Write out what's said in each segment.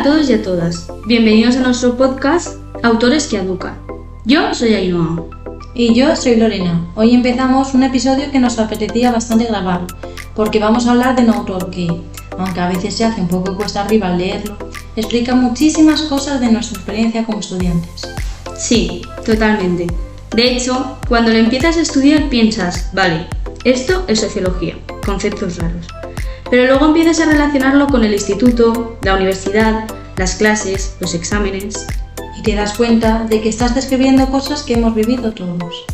a todos y a todas. Bienvenidos a nuestro podcast Autores que Educan. Yo soy Ainhoa. Y yo soy Lorena. Hoy empezamos un episodio que nos apetecía bastante grabar, porque vamos a hablar de un autor que, aunque a veces se hace un poco cuesta arriba al leerlo, explica muchísimas cosas de nuestra experiencia como estudiantes. Sí, totalmente. De hecho, cuando lo empiezas a estudiar piensas, vale, esto es sociología, conceptos raros. Pero luego empiezas a relacionarlo con el instituto, la universidad, las clases, los exámenes. Y te das cuenta de que estás describiendo cosas que hemos vivido todos.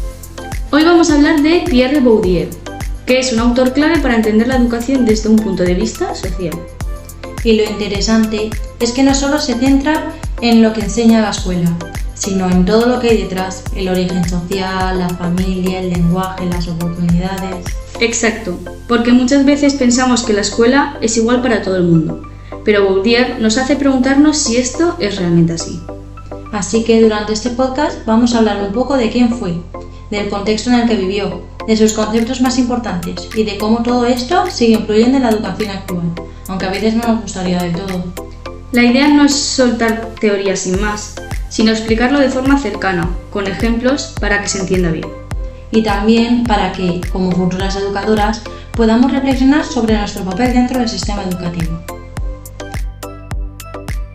Hoy vamos a hablar de Pierre Bourdieu, que es un autor clave para entender la educación desde un punto de vista social. Y lo interesante es que no solo se centra en lo que enseña la escuela, sino en todo lo que hay detrás, el origen social, la familia, el lenguaje, las oportunidades. Exacto, porque muchas veces pensamos que la escuela es igual para todo el mundo, pero Bourdieu nos hace preguntarnos si esto es realmente así. Así que durante este podcast vamos a hablar un poco de quién fue, del contexto en el que vivió, de sus conceptos más importantes y de cómo todo esto sigue influyendo en la educación actual, aunque a veces no nos gustaría del todo. La idea no es soltar teorías sin más, sino explicarlo de forma cercana, con ejemplos para que se entienda bien. Y también para que, como futuras educadoras, podamos reflexionar sobre nuestro papel dentro del sistema educativo.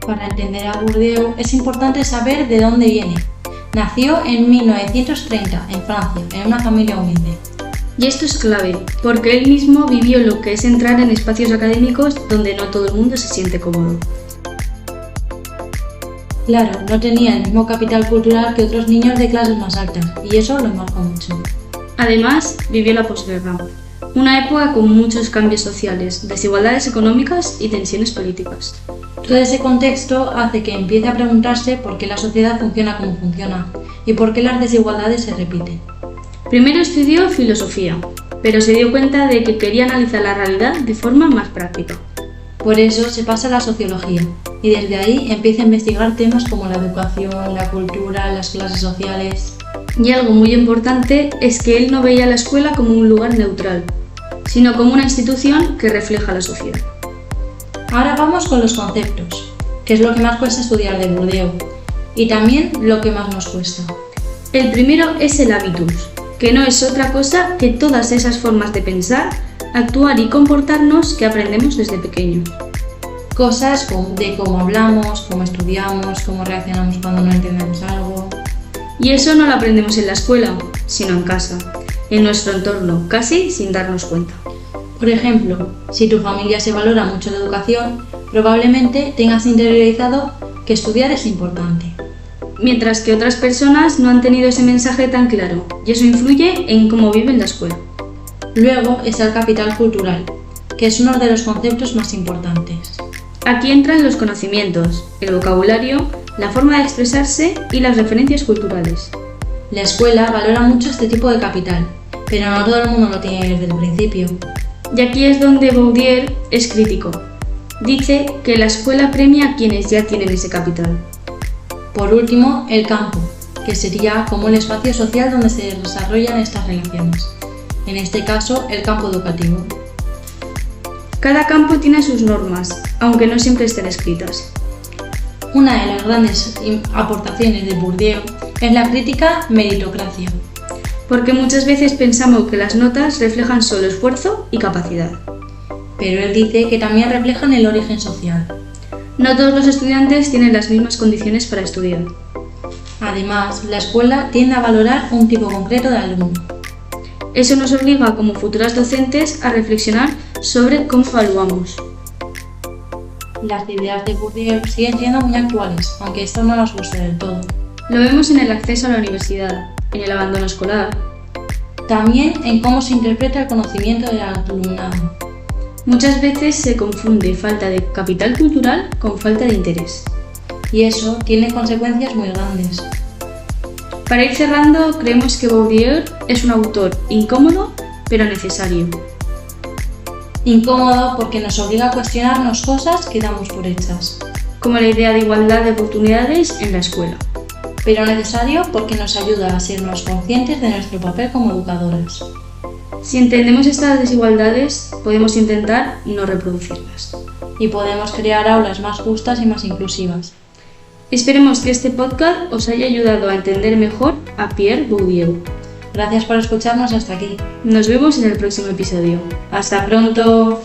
Para entender a Bourdieu es importante saber de dónde viene. Nació en 1930 en Francia, en una familia humilde. Y esto es clave, porque él mismo vivió lo que es entrar en espacios académicos donde no todo el mundo se siente cómodo. Claro, no tenía el mismo capital cultural que otros niños de clases más altas, y eso lo marcó mucho. Además, vivió la posguerra, una época con muchos cambios sociales, desigualdades económicas y tensiones políticas. Todo ese contexto hace que empiece a preguntarse por qué la sociedad funciona como funciona y por qué las desigualdades se repiten. Primero estudió filosofía, pero se dio cuenta de que quería analizar la realidad de forma más práctica. Por eso se pasa a la sociología y desde ahí empieza a investigar temas como la educación, la cultura, las clases sociales. Y algo muy importante es que él no veía la escuela como un lugar neutral, sino como una institución que refleja la sociedad. Ahora vamos con los conceptos, que es lo que más cuesta estudiar de Bourdieu, y también lo que más nos cuesta. El primero es el habitus, que no es otra cosa que todas esas formas de pensar, actuar y comportarnos que aprendemos desde pequeños. Cosas de cómo hablamos, cómo estudiamos, cómo reaccionamos cuando no entendemos algo. Y eso no lo aprendemos en la escuela, sino en casa, en nuestro entorno, casi sin darnos cuenta. Por ejemplo, si tu familia se valora mucho la educación, probablemente tengas interiorizado que estudiar es importante. Mientras que otras personas no han tenido ese mensaje tan claro, y eso influye en cómo viven la escuela. Luego está el capital cultural, que es uno de los conceptos más importantes. Aquí entran los conocimientos, el vocabulario, la forma de expresarse y las referencias culturales. La escuela valora mucho este tipo de capital, pero no todo el mundo lo tiene desde el principio. Y aquí es donde Bourdieu es crítico. Dice que la escuela premia a quienes ya tienen ese capital. Por último, el campo, que sería como el espacio social donde se desarrollan estas relaciones. En este caso, el campo educativo. Cada campo tiene sus normas, aunque no siempre estén escritas. Una de las grandes aportaciones de Bourdieu es la crítica meritocracia. Porque muchas veces pensamos que las notas reflejan solo esfuerzo y capacidad. Pero él dice que también reflejan el origen social. No todos los estudiantes tienen las mismas condiciones para estudiar. Además, la escuela tiende a valorar un tipo concreto de alumno. Eso nos obliga como futuras docentes a reflexionar sobre cómo evaluamos. Las ideas de Bourdieu siguen siendo muy actuales, aunque esto no nos guste del todo. Lo vemos en el acceso a la universidad, en el abandono escolar. También en cómo se interpreta el conocimiento del alumnado. Muchas veces se confunde falta de capital cultural con falta de interés. Y eso tiene consecuencias muy grandes. Para ir cerrando, creemos que Bourdieu es un autor incómodo, pero necesario. Incómodo porque nos obliga a cuestionarnos cosas que damos por hechas. Como la idea de igualdad de oportunidades en la escuela. Pero necesario porque nos ayuda a ser más conscientes de nuestro papel como educadoras. Si entendemos estas desigualdades, podemos intentar no reproducirlas. Y podemos crear aulas más justas y más inclusivas. Esperemos que este podcast os haya ayudado a entender mejor a Pierre Bourdieu. Gracias por escucharnos hasta aquí. Nos vemos en el próximo episodio. ¡Hasta pronto!